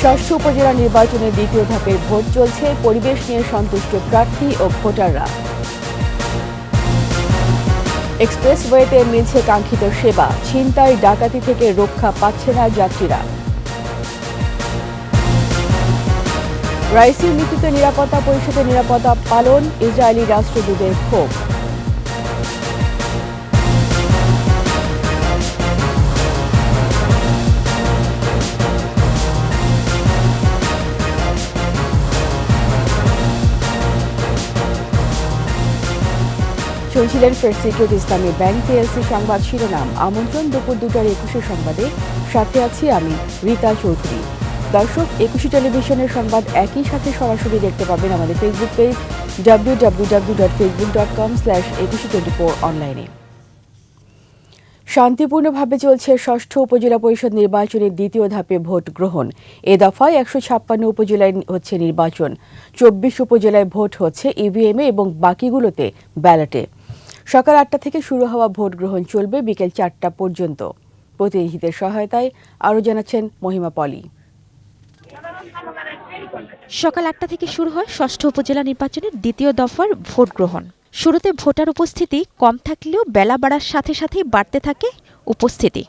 ষষ্ঠ উপজেলা নির্বাচনের দ্বিতীয় ধাপের ভোট চলছে। পরিবেশ নিয়ে সন্তুষ্ট প্রার্থী ও ভোটাররা। এক্সপ্রেসওয়েতে মিলছে কাঙ্ক্ষিত সেবা। ছিনতাই ডাকাতি থেকে রক্ষা পাচ্ছে না যাত্রীরা। রাইসির মৃত্যুতে নিরাপত্তা পরিষদের নিরাপত্তা পালন। ইসরায়েলি রাষ্ট্রদূতের ক্ষোভ। শুনছিলেন ফার্স্ট সিকিউরিটি ইসলামী ব্যাংক পিএলসি সংবাদ শিরোনাম। আমন্ত্রণ দুপুর 2:21 সংবাদে। সাথে আছি আমি রীতা চৌধুরী। দর্শক, 21 টেলিভিশনের সংবাদ একই সাথে সরাসরি দেখতে পাবেন আমাদের ফেসবুক পেজ www.facebook.com/2124 অনলাইনে। শান্তিপূর্ণভাবে চলছে ষষ্ঠ উপজেলা পরিষদ নির্বাচনের দ্বিতীয় ধাপে ভোট গ্রহণ। এ দফায় 156 উপজেলায় হচ্ছে নির্বাচন। 24 উপজেলায় ভোট হচ্ছে ইভিএমে এবং বাকিগুলোতে ব্যালটে। সকাল 8টা থেকে শুরু হওয়া ভোট গ্রহণ চলবে বিকেল 4টা পর্যন্ত। প্রতিনিধিদের সহায়তায় আরও জানাচ্ছেন মহিমা পলি। সকাল 8টা থেকে শুরু হয় ষষ্ঠ উপজেলা নির্বাচনের দ্বিতীয় দফার ভোট গ্রহণ। শুরুতে ভোটার উপস্থিতি কম থাকলেও বেলা বাড়ার সাথে সাথেই বাড়তে থাকে উপস্থিতি।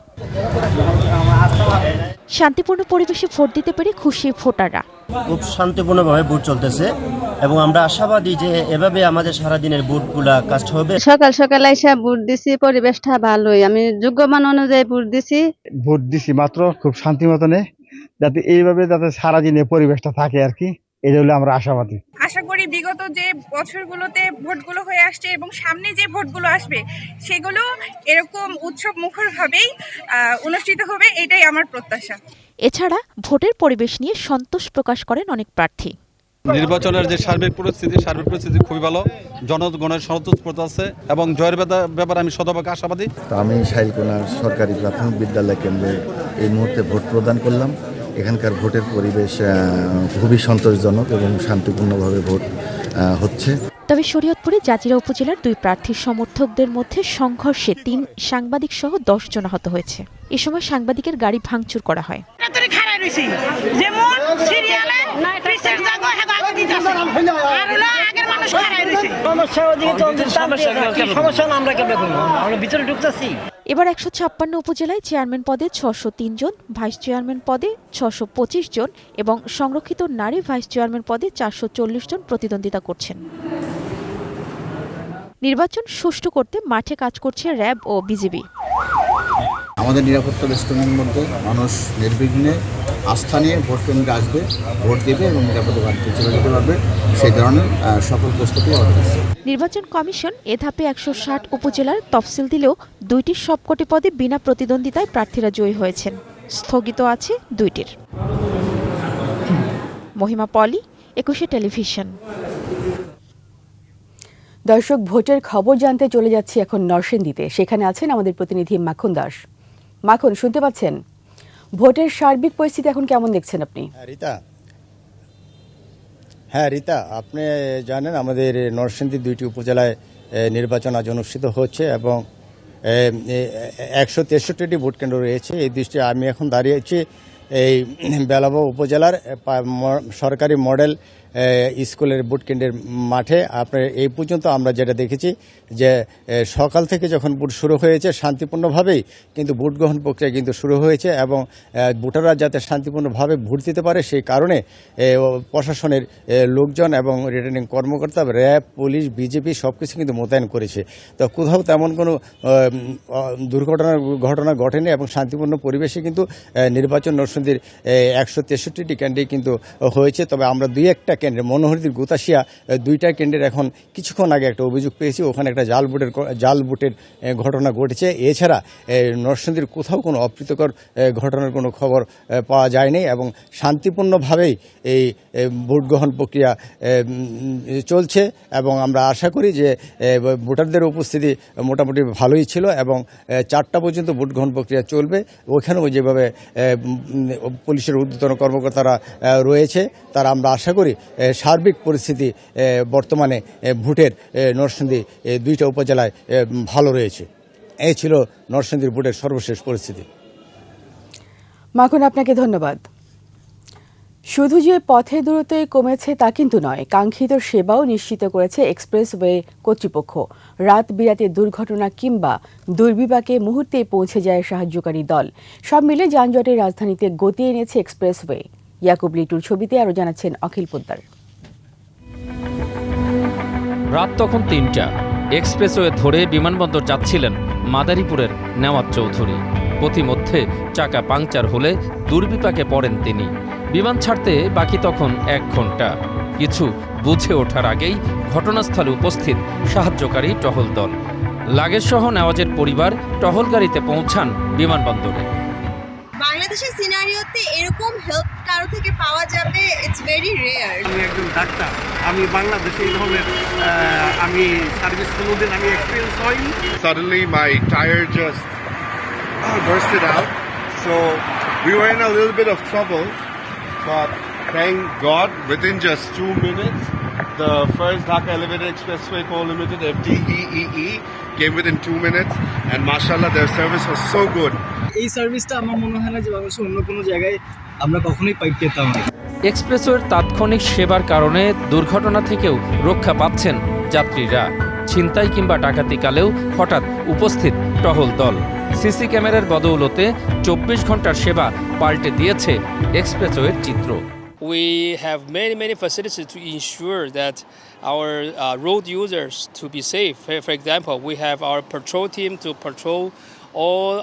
শান্তিপূর্ণ পরিবেশে ভোট দিতে পেরে খুশি ভোটাররা। খুব শান্তিপূর্ণভাবে ভোট চলতেছে এবং আমরা আশাবাদী যে এভাবে আমাদের সারাদিনের ভোটগুলা কাস্ট হবে। সকাল সকাল এসে ভোট দিছি, পরিবেশটা ভালোই। আমি যোগ্য মান অনুযায়ী ভোট দিছি মাত্র খুব শান্তি মতনে, যাতে এইভাবে যাতে সারাদিনে পরিবেশটা থাকে আর কি, এটা হলে আমরা আশাবাদী। আশা করি বিগত যে বছরগুলোতে ভোটগুলো হয়ে আসছে এবং সামনে যে ভোটগুলো আসবে সেগুলো এরকম উৎসব মুখরভাবেই অনুষ্ঠিত হবে, এটাই আমার প্রত্যাশা। এছাড়া ভোটের পরিবেশ নিয়ে সন্তোষ প্রকাশ করেন অনেক প্রার্থী। নির্বাচনের যে সার্বিক পরিস্থিতি খুবই ভালো। জনগণের স্বতঃস্ফূর্ত আছে এবং জয়ের ব্যাপারে আমি শতভাগ আশাবাদী। আমি শাইলকোনার সরকারি প্রাথমিক বিদ্যালয় কেন্দ্রে এই মুহূর্তে ভোট প্রদান করলাম। এখানকার ভোটের পরিবেশ খুবই সন্তোষজনক এবং শান্তিপূর্ণভাবে ভোট হচ্ছে। তবে শরীয়তপুরে জাজিরা উপজেলার 2 প্রার্থীর সমর্থকদের মধ্যে সংঘর্ষে 3 সাংবাদিক সহ 10 জন আহত হয়েছে। এ সময় সাংবাদিকের গাড়ি ভাঙচুর করা হয়। এবার 156 উপজেলায় চেয়ারম্যান পদে 603 জন, ভাইস চেয়ারম্যান পদে 625 জন এবং সংরক্ষিত নারী ভাইস চেয়ারম্যান পদে 440 জন প্রতিদ্বন্দ্বিতা করছেন। নির্বাচন সুষ্ঠু করতে মাঠে কাজ করছে র্যাব ও বিজিবি। আমাদের নিরাপত্তা বেষ্টনীর মধ্যে মানুষ নির্বিঘ্নে আস্থা নিয়ে ভোট কেন্দ্রে আসবে, ভোট দেবে এবং নিরাপদে বাড়িতে চলে যেতে পারবে, সেই ধরনের সকল প্রস্তুতি আমাদের আছে। নির্বাচন কমিশন এ ধাপে 160 উপজেলার তফসিল দিলেও 2টির সবকটি পদে বিনা প্রতিদ্বন্দ্বিতায় প্রার্থীরা জয়ী হয়েছেন। স্থগিত আছে 2টির। মহিমা পলি, 21 টেলিভিশন। দর্শক, ভোটের খবর জানতে চলে যাচ্ছি এখন নরসিংদীতে। সেখানে আছেন আমাদের প্রতিনিধি মাখন দাস। মাখন, শুনতে পাচ্ছেন? ভোটের সার্বিক পরিস্থিতি এখন কেমন দেখছেন আপনি? হ্যাঁ রীতা, আপনি জানেন আমাদের নরসিংদী 2টি উপজেলায় নির্বাচন আজ অনুষ্ঠিত হচ্ছে এবং 163টি ভোট কেন্দ্র রয়েছে। এই দৃষ্টিতে আমি এখন দাঁড়িয়েছি এই বেলাবো উপজেলার সরকারি মডেল স্কুলের ভোট কেন্দ্রের মাঠে। আপনার এই পর্যন্ত আমরা যেটা দেখেছি যে সকাল থেকে যখন ভোট শুরু হয়েছে শান্তিপূর্ণভাবেই কিন্তু ভোট গ্রহণ প্রক্রিয়া কিন্তু শুরু হয়েছে এবং ভোটাররা যাতে শান্তিপূর্ণভাবে ভোট দিতে পারে সেই কারণে প্রশাসনের লোকজন এবং রিটার্নিং কর্মকর্তা, র্যাব, পুলিশ, বিজেপি সব কিছু কিন্তু মোতায়েন করেছে। তো কোথাও তেমন কোনো ঘটনা ঘটেনি এবং শান্তিপূর্ণ পরিবেশে কিন্তু নির্বাচন নরসিংদীর 163টি কেন্দ্রে কিন্তু হয়েছে। তবে আমরা 2-1টা কেন্দ্রে মনোহরদীর গোতাশিয়া 2টা কেন্দ্রের এখন কিছুক্ষণ আগে একটা অভিযোগ পেয়েছি, ওখানে একটা জাল ভোটের ঘটনা ঘটেছে। এছাড়া নরসিংদীর কোথাও কোনো অপ্রীতিকর ঘটনার কোনো খবর পাওয়া যায়নি এবং শান্তিপূর্ণভাবেই এই ভোট গ্রহণ প্রক্রিয়া চলছে এবং আমরা আশা করি যে ভোটারদের উপস্থিতি মোটামুটি ভালোই ছিল এবং 4টা পর্যন্ত ভোট গ্রহণ প্রক্রিয়া চলবে। ওখানেও যেভাবে পুলিশের ঊর্ধ্বতন কর্মকর্তারা রয়েছে তারা আমরা আশা করি সার্বিক পরিস্থিতি বর্তমানে ভোটের নরসিংদী 2টা উপজেলায় ভালো রয়েছে। এই ছিল নরসিংদীর ভোটের সর্বশেষ পরিস্থিতি। মাখন, আপনাকে ধন্যবাদ। শুধু যে পথের দূরত্বই কমেছে তা কিন্তু নয়, কাঙ্ক্ষিত সেবাও নিশ্চিত করেছে এক্সপ্রেসওয়ে কর্তৃপক্ষ। রাত বিরাতে দুর্ঘটনা কিংবা দুর্বিপাকে মুহূর্তেই পৌঁছে যায় সাহায্যকারী দল। সব মিলে যানজটের রাজধানীতে গতি এনেছে এক্সপ্রেসওয়ে। ইয়াকুব লিটুর ছবিতে আরও জানাচ্ছেন অখিল পোদ্দার। রাত তখন ৩টা। এক্সপ্রেসওয়ে ধরে বিমানবন্দর যাচ্ছিলেন মাদারীপুরের নেওয়াজ চৌধুরী। পথিমধ্যে চাকা পাংচার হলে দুর্বিপাকে পড়েন তিনি। বিমান ছাড়তে বাকি তখন ১ ঘন্টা। কিছু বুঝে ওঠার আগেই ঘটনাস্থলে উপস্থিত সাহায্যকারী টহল দল। লাগেজসহ নেওয়াজের পরিবার টহল গাড়িতে পৌঁছান বিমানবন্দরে। বাংলাদেশের সিনারিওতে এরকম হেল্প কারো থেকে পাওয়া যাবে, ইটস ভেরি রেয়ার। আমি একজন ডাক্তার, আমি বাংলাদেশে এই ধরনের আমি সার্ভিস কোনোদিন আমি এক্সপিরিয়েন্স হয়নি। Suddenly my tire just bursted out, so we were in a little bit of trouble, but thank God within just 2 minutes the first Dhaka Elevated Expressway Co Limited FDEEE came within 2 minutes, and mashallah their service was so good. এই সার্ভিসটা আমার মনে হয় না যে বাংলাদেশের অন্য কোনো জায়গায় আমরা কখনোই পেতাম না। এক্সপ্রেসওয়ের তাৎক্ষণিক সেবার কারণে দুর্ঘটনা থেকেও রক্ষা পাচ্ছেন যাত্রীরা। ছিনতাই কিংবা ডাকাতিকালেও হঠাৎ উপস্থিত টহল দল। সিসি ক্যামেরার বদৌলতে ২৪ ঘন্টার সেবা পাল্টে দিয়েছে এক্সপ্রেসওয়ের চিত্র। We have many facilities to ensure that our road users to be safe. For example, we have our patrol team to patrol all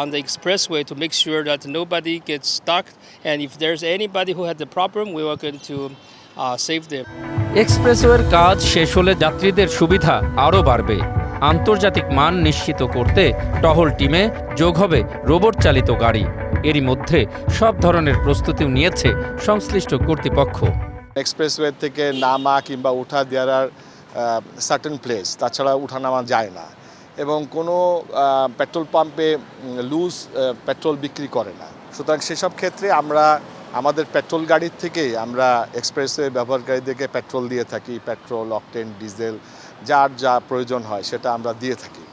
on the expressway to make sure that nobody gets stuck, and if there's anybody who had the problem, we are going to save them. এক্সপ্রেসওয়ের কাজ শেষ হলে যাত্রীদের সুবিধা আরও বাড়বে। আন্তর্জাতিক মান নিশ্চিত করতে টহল টিমে যোগ হবে রোবট চালিত গাড়ি। এরই মধ্যে সব ধরনের প্রস্তুতিও নিয়েছে সংশ্লিষ্ট কর্তৃপক্ষ। এক্সপ্রেসওয়ে থেকে নামা কিংবা ওঠা দেয়ার আর সার্টেন প্লেস, তাছাড়া উঠানামা যায় না, এবং কোনো পেট্রোল পাম্পে লুজ পেট্রোল বিক্রি করে না। সুতরাং সেসব ক্ষেত্রে আমরা আমাদের পেট্রোল গাড়ির থেকেই আমরা এক্সপ্রেসওয়ে ব্যবহারকারীদেরকে পেট্রোল দিয়ে থাকি। পেট্রোল, অকটেন, ডিজেল যার যা প্রয়োজন হয় সেটা আমরা দিয়ে থাকি।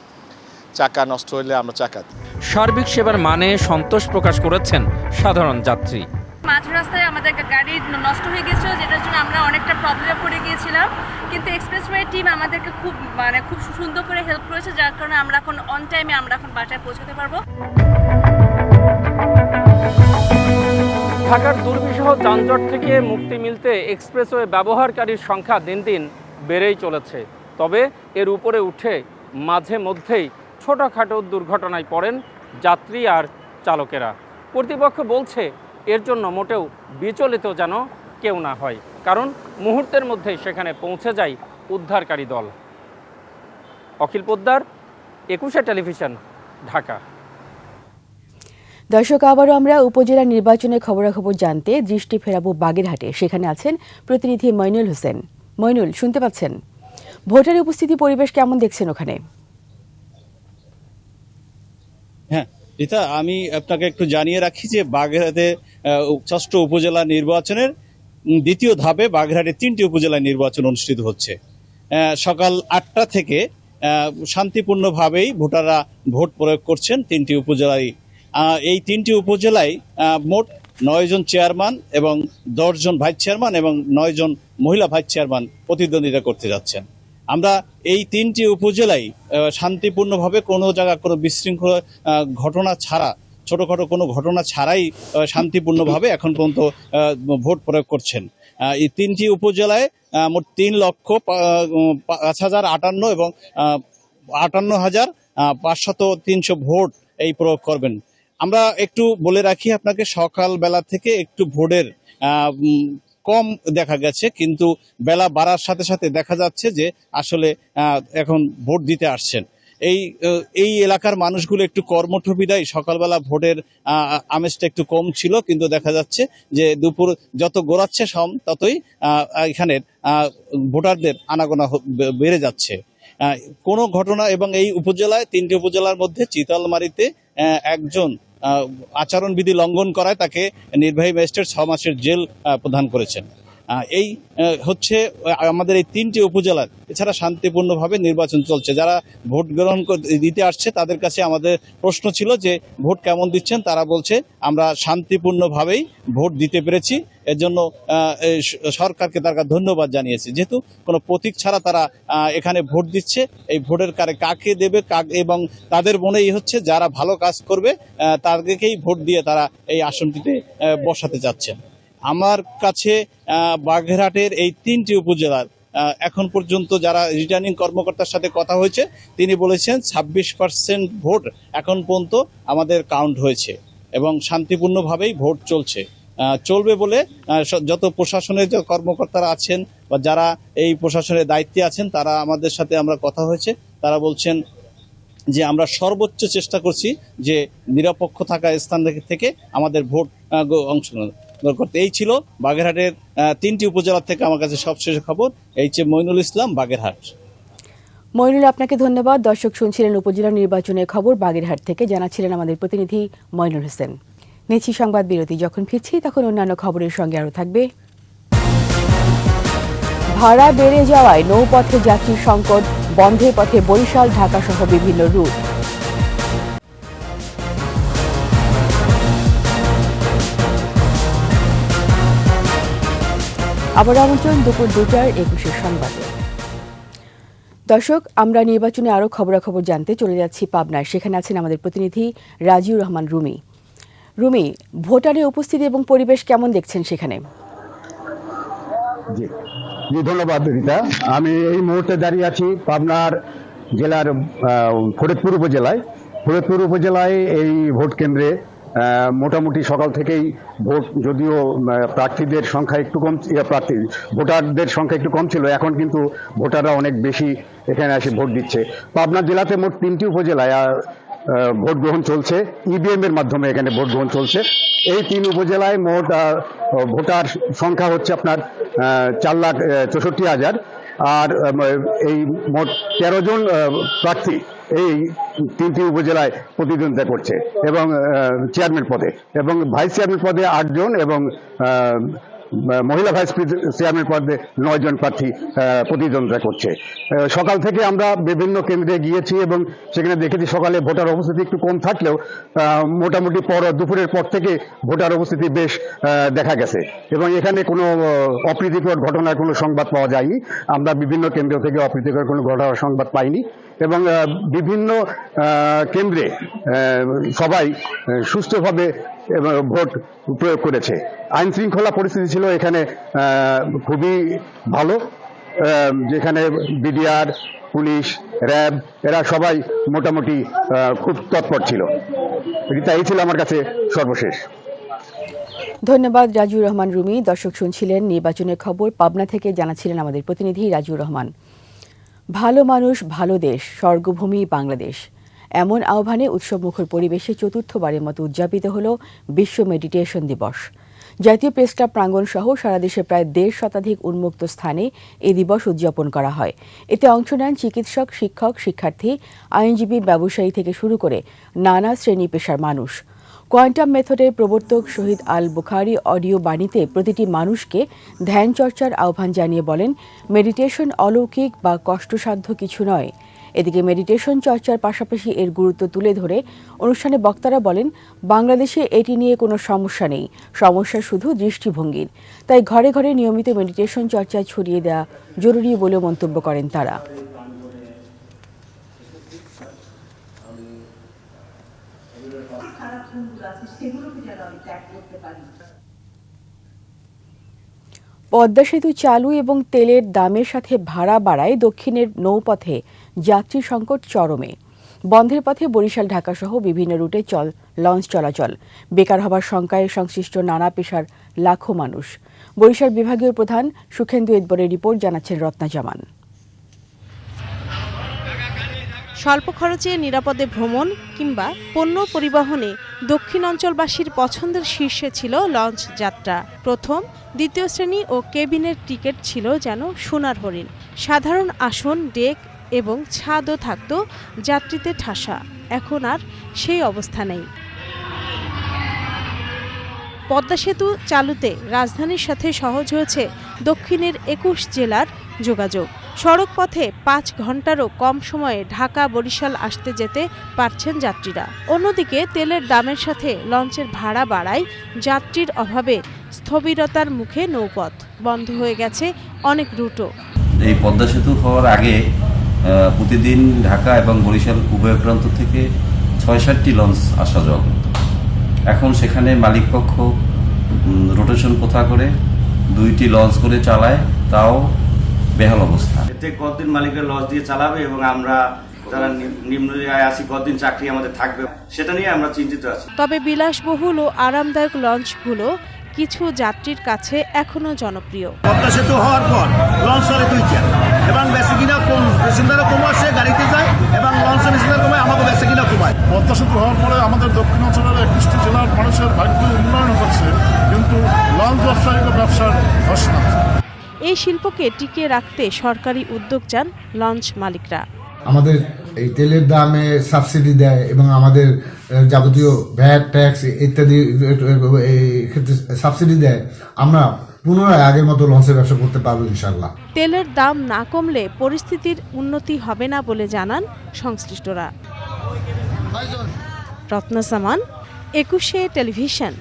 চাকা নষ্ট হলে আমরা চাকা দিই। সার্বিক সেবার মানে সন্তোষ প্রকাশ করেছেন সাধারণ যাত্রী। মাঝ রাস্তায় আমাদের গাড়ি নষ্ট হয়ে গেছিল, যেটার জন্য আমরা অনেকটা প্রবলেমে পড়ে গিয়েছিলাম, কিন্তু এক্সপ্রেসওয়ে টিম আমাদেরকে খুব সুন্দর করে হেল্প করেছে, যার কারণে আমরা এখন অন টাইমে আমরা এখন বাসায় পৌঁছাতে পারবো। ঢাকার দুর্বিষহ যানজট থেকে মুক্তি মিলতে এক্সপ্রেসওয়ে ব্যবহারকারীর সংখ্যা দিন দিন বেড়েই চলেছে। তবে এর উপরে উঠে মাঝে মধ্যেই ছোটোখাটো দুর্ঘটনায় পড়েন যাত্রী আর চালকেরা। কর্তৃপক্ষ বলছে এর জন্য মোটেও বিচলিত যেন কেউ না হয়, কারণ মুহূর্তের মধ্যেই সেখানে পৌঁছে যায় উদ্ধারকারী দল। অখিল পোদ্দার, ২১শে টেলিভিশন, ঢাকা। দর্শক, আবারও আমরা উপজেলা নির্বাচনের খবরাখবর জানতে দৃষ্টি ফেরাবো বাগেরহাটে। সেখানে আছেন প্রতিনিধি মইনুল হোসেন। মইনুল, শুনতে পাচ্ছেন? ভোটার উপস্থিতি পরিবেশ কেমন দেখছেন ওখানে? হ্যাঁ রিতা, আমি আপনাকে একটু জানিয়ে রাখি যে বাগেরহাটে ৬ষ্ঠ উপজেলা নির্বাচনের দ্বিতীয় ধাপে বাগেরহাটে ৩টি উপজেলা নির্বাচন অনুষ্ঠিত হচ্ছে। সকাল ৮টা থেকে শান্তিপূর্ণভাবেই ভোটাররা ভোট প্রয়োগ করছেন ৩টি উপজেলায়। এই ৩টি উপজেলায় মোট ৯ জন চেয়ারম্যান এবং ১০ জন ভাইস চেয়ারম্যান এবং ৯ জন মহিলা ভাইস চেয়ারম্যান প্রতিদ্বন্দ্বিতা করতে যাচ্ছেন। আমরা এই ৩টি উপজেলায় শান্তিপূর্ণভাবে কোনো জায়গা কোনো বিশৃঙ্খল ঘটনা ছাড়া, ছোটোখাটো কোনো ঘটনা ছাড়াই শান্তিপূর্ণভাবে এখন পর্যন্ত ভোট প্রয়োগ করছেন। এই ৩টি উপজেলায় মোট ৩,৫,০৫৮ এবং ৫৮,৫০৩ ভোট এই প্রয়োগ করবেন। আমরা একটু বলে রাখি আপনাকে, সকালবেলা থেকে একটু ভোটের কম দেখা গেছে, কিন্তু বেলা বাড়ার সাথে সাথে দেখা যাচ্ছে যে আসলে এখন ভোট দিতে আসছেন। এই এলাকার মানুষগুলো একটু কর্মঠ বিদায় সকালবেলা ভোটের আমেজটা একটু কম ছিল, কিন্তু দেখা যাচ্ছে যে দুপুর যত গড়াচ্ছে ততই এখানের ভোটারদের আনাগোনা বেড়ে যাচ্ছে। কোনো ঘটনা এবং এই উপজেলায় ৩টি উপজেলার মধ্যে চিতালমারিতে একজন আচরণবিধি লঙ্ঘন করায় তাকে নির্বাহী ম্যাজিস্ট্রেট ৬ মাসের জেল প্রদান করেছেন। এই হচ্ছে আমাদের এই 3টি উপজেলার। এছাড়া শান্তিপূর্ণভাবে নির্বাচন চলছে। যারা ভোট গ্রহণ দিতে আসছে তাদের কাছে আমাদের প্রশ্ন ছিল যে ভোট কেমন দিচ্ছেন। তারা বলছে আমরা শান্তিপূর্ণভাবেই ভোট দিতে পেরেছি। এর জন্য সরকারকে তারা ধন্যবাদ জানিয়েছে। যেহেতু কোনো প্রতীক ছাড়া তারা এখানে ভোট দিচ্ছে, এই ভোটের কাকে দেবে এবং তাদের মনেই হচ্ছে যারা ভালো কাজ করবে তাদেরকেই ভোট দিয়ে তারা এই আসনটিতে বসাতে যাচ্ছেন। আমার কাছে বাগেরহাটের এই 3টি উপজেলার এখন পর্যন্ত যারা রিটার্নিং কর্মকর্তার সাথে কথা হয়েছে তিনি বলেছেন 26% ভোট এখন পর্যন্ত আমাদের কাউন্ট হয়েছে এবং শান্তিপূর্ণভাবেই ভোট চলবে বলে যত প্রশাসনের যে কর্মকর্তারা আছেন বা যারা এই প্রশাসনের দায়িত্বে আছেন তারা আমাদের সাথে আমরা কথা হয়েছে। তারা বলছেন যে আমরা সর্বোচ্চ চেষ্টা করছি যে নিরপেক্ষ থাকা স্থান থেকে আমাদের ভোট অংশগ্রহণ করতে। এই ছিল বাগেরহাটের 3টি উপজেলা থেকে আমার কাছে সবশেষ খবর। এই যে মইনুল ইসলাম, বাগেরহাট। মইনুল, আপনাকে ধন্যবাদ। দর্শক শুনছিলেন উপজেলা নির্বাচনের খবর বাগেরহাট থেকে, জানাচ্ছিলেন আমাদের প্রতিনিধি মইনুল হোসেন। নিচ্ছি সংবাদ বিরতি। যখন ফিরছি তখন অন্যান্য খবরের সঙ্গে আরও থাকবে। ভাড়া বেড়ে যাওয়ায় নৌপথে যাত্রীর সংকট, বন্ধের পথে বরিশাল, ঢাকা সহ বিভিন্ন রুট। আবার আমন্ত্রণ দুপুর 2টার 21 সংবাদে। দর্শক, আমরা নির্বাচনে আরও খবরাখবর জানতে চলে যাচ্ছি পাবনায়। সেখানে আছেন আমাদের প্রতিনিধি রাজিউর রহমান রুমি। রুমি, ভোটারের উপস্থিতি এবং পরিবেশ কেমন দেখছেন সেখানে? জি ধন্যবাদ রীতা। আমি এই মুহূর্তে দাঁড়িয়ে আছি পাবনার জেলার ফরিদপুর উপজেলায় এই ভোট কেন্দ্রে মোটামুটি সকাল থেকেই ভোট, যদিও প্রার্থীদের সংখ্যা একটু কম, ভোটারদের সংখ্যা একটু কম ছিল, এখন কিন্তু ভোটাররা অনেক বেশি এখানে এসে ভোট দিচ্ছে। পাবনা জেলাতে মোট 3টি উপজেলায় ভোট গ্রহণ চলছে, ইভিএম এর মাধ্যমে এখানে ভোট গ্রহণ চলছে। এই 3 উপজেলায় মোট ভোটার সংখ্যা হচ্ছে আপনার 4,64,000। আর এই মোট 13 জন প্রার্থী এই 3টি উপজেলায় প্রতিদ্বন্দ্বিতা করছে এবং চেয়ারম্যান পদে, এবং ভাইস চেয়ারম্যান পদে 8 জন এবং মহিলা ভাইস চেয়ারম্যান পদে 9 জন প্রার্থী প্রতিদ্বন্দ্বিতা করছে। সকাল থেকে আমরা বিভিন্ন কেন্দ্রে গিয়েছি এবং সেখানে দেখেছি সকালে ভোটার উপস্থিতি একটু কম থাকলেও মোটামুটি দুপুরের পর থেকে ভোটার উপস্থিতি বেশ দেখা গেছে এবং এখানে কোনো অপ্রীতিকর ঘটনার কোনো সংবাদ পাওয়া যায়নি। আমরা বিভিন্ন কেন্দ্র থেকে অপ্রীতিকর কোনো ঘটনার সংবাদ পাইনি এবং বিভিন্ন কেন্দ্রে সবাই সুষ্ঠুভাবে ভোট প্রয়োগ করেছে। আইন শৃঙ্খলা পরিস্থিতি ছিল এখানে খুবই ভালো, যেখানে বিডিআর, পুলিশ, র্যাব এরা সবাই মোটামুটি খুব তৎপর ছিল। এই ছিল আমার কাছে সর্বশেষ। ধন্যবাদ রাজিউর রহমান রুমি। দর্শক শুনছিলেন নির্বাচনের খবর পাবনা থেকে, জানাচ্ছিলেন আমাদের প্রতিনিধি রাজিউর রহমান। ভালো মানুষ, ভালো দেশ, স্বর্গভূমি বাংলাদেশ, এমন আহ্বানে উৎসবমুখর পরিবেশে চতুর্থবারের মতো উদযাপিত হল বিশ্ব মেডিটেশন দিবস। জাতীয় প্রেসক্লাব প্রাঙ্গণ সহ সারা দেশে প্রায় 1.5 শতাধিক উন্মুক্ত স্থানে এই দিবস উদযাপন করা হয়। এতে অংশ নেন চিকিৎসক, শিক্ষক, শিক্ষার্থী, আইনজীবী, ব্যবসায়ী থেকে শুরু করে নানা শ্রেণী পেশার মানুষ। কোয়ান্টাম মেথডের প্রবর্তক শহীদ আল বুখারী অডিও বাণীতে প্রতিটি মানুষকে ধ্যান চর্চার আহ্বান জানিয়ে বলেন, মেডিটেশন অলৌকিক বা কষ্টসাধ্য কিছু নয়। এদিকে মেডিটেশন চর্চার পাশাপাশি এর গুরুত্ব তুলে ধরে অনুষ্ঠানে বক্তারা বলেন, বাংলাদেশে এটি নিয়ে কোনো সমস্যা নেই, সমস্যা শুধু দৃষ্টিভঙ্গির। তাই ঘরে ঘরে নিয়মিত মেডিটেশন চর্চা ছড়িয়ে দেওয়া জরুরি বলে মন্তব্য করেন তারা। পদ্মা সেতু চালু এবং তেলের দামের সাথে ভাড়া বাড়ায় দক্ষিণের নৌপথে যাত্রী সংকট চরমে। বন্ধের পথে বরিশাল, ঢাকা সহ বিভিন্ন রুটে লঞ্চ চলাচল। বেকার হবার শঙ্কায় সংশ্লিষ্ট নানা পেশার লাখো মানুষ। বরিশাল বিভাগীয় প্রধান সুখেন্দু এদবরের রিপোর্ট, জানাচ্ছেন রত্না জামান। স্বল্প খরচে নিরাপদে ভ্রমণ কিংবা পণ্য পরিবহনে দক্ষিণ অঞ্চলবাসীর পছন্দের শীর্ষে ছিল লঞ্চ যাত্রা। প্রথম, দ্বিতীয় শ্রেণী ও কেবিনের টিকিট ছিল যেন সোনার হরিণ। সাধারণ আসন, ডেক এবং ছাদও থাকত যাত্রীদের ঠাসা। এখন আর সেই অবস্থা নেই। পদ্মা সেতু চালুতে রাজধানীর সাথে সহজ হয়েছে দক্ষিণের ২১ জেলার যোগাযোগ। সড়ক পথে ৫ ঘন্টারও কম সময়ে ঢাকা বরিশাল আসতে যেতে পারছেন যাত্রীরা। অন্যদিকে তেলের দামের সাথে লঞ্চের ভাড়া বাড়ায় যাত্রীর অভাবে স্থবিরতার মুখে নৌপথ, বন্ধ হয়ে গেছে অনেক রুটও। এই পদ্মা সেতু হওয়ার আগে প্রতিদিন ঢাকা এবং বরিশাল উভয় প্রান্ত থেকে ৬-৭টি লঞ্চ আসা যাওয়া করত। এখন সেখানে মালিকপক্ষ রোটেশন প্রথা করে 2টি লঞ্চ করে চালায়, তাও বেহাল অবস্থা। এতে কতদিন মালিকের লঞ্চ দিয়ে চালাবে এবং আমরা যারা নিম্ন আয় আছি কতদিন চাকরি আমাদের থাকবে, সেটা নিয়ে আমরা চিন্তিত আছি। তবে বিলাসবহুল ও আরামদায়ক লঞ্চগুলো কিছু যাত্রীর কাছে এখনো জনপ্রিয়। পদ্মা সেতু হওয়ার পর লঞ্চ চলে 2টা এবং বেসিকিনা কম, প্যাসেঞ্জারও কম আসে গাড়িতে যায় এবং লঞ্চের প্যাসেঞ্জার কমায়, আমাকে বেসিকিনা কমায়। পদ্মা সেতু হওয়ার পরে আমাদের দক্ষিণাঞ্চলের 21টি জেলার মানুষের ভাগ্য উন্নয়ন হচ্ছে, কিন্তু লঞ্চ ব্যবসায়িক ব্যবসার ধস নামছে। এই শিল্পকে টিকিয়ে রাখতে সরকারি উদ্যোগ চান লঞ্চ মালিকরা। আমাদের এই তেলের দামে সাবসিডি দেয় এবং আমাদের যাবতীয় ভ্যাট ট্যাক্স ইত্যাদি ক্ষেত্রে সাবসিডি দেয়, আমরা পুনরায় আগের মতো লঞ্চের ব্যবসা করতে পারবো ইনশাল্লাহ। তেলের দাম না কমলে পরিস্থিতির উন্নতি হবে না বলে জানান সংশ্লিষ্টরা। রত্না সামান, ২১শে টেলিভিশন।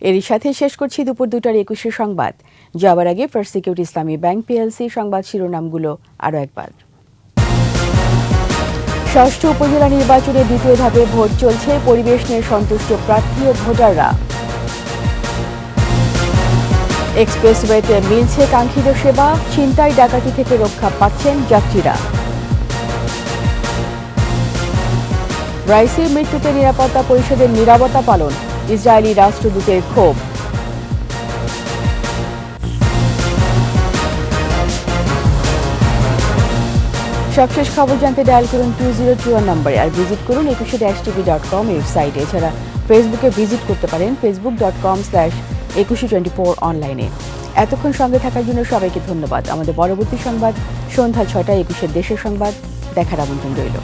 এরই সাথে শেষ করছি দুপুর 2টার ২১শে সংবাদ। যাবার আগে ফার্স্ট সিকিউরিটি ইসলামী ব্যাংক পিএলসি সংবাদ শিরোনামগুলো আরও একবার। ষষ্ঠ উপজেলা নির্বাচনে দ্বিতীয় ধাপে ভোট চলছে, পরিবেশ নিয়ে সন্তুষ্ট প্রার্থী ও ভোটাররা। এক্সপ্রেসওয়েতে মিলছে কাঙ্ক্ষিত সেবা, ছিনতাই ডাকাতি থেকে রক্ষা পাচ্ছেন যাত্রীরা। রাইসির মৃত্যুতে নিরাপত্তা পরিষদের নীরবতা পালন, ইসরায়েলি রাষ্ট্রদূতের ক্ষোভ। সবশেষ খবর জানতে ডায়াল করুন 2021 নম্বরে, আর ভিজিট করুন 21tv.com ওয়েবসাইটে। এছাড়া ফেসবুকে ভিজিট করতে পারেন facebook.com/2124 অনলাইনে। এতক্ষণ সঙ্গে থাকার জন্য সবাইকে ধন্যবাদ। আমাদের পরবর্তী সংবাদ সন্ধ্যা 6টায় 21 দেশের সংবাদ দেখার আমন্ত্রণ রইল।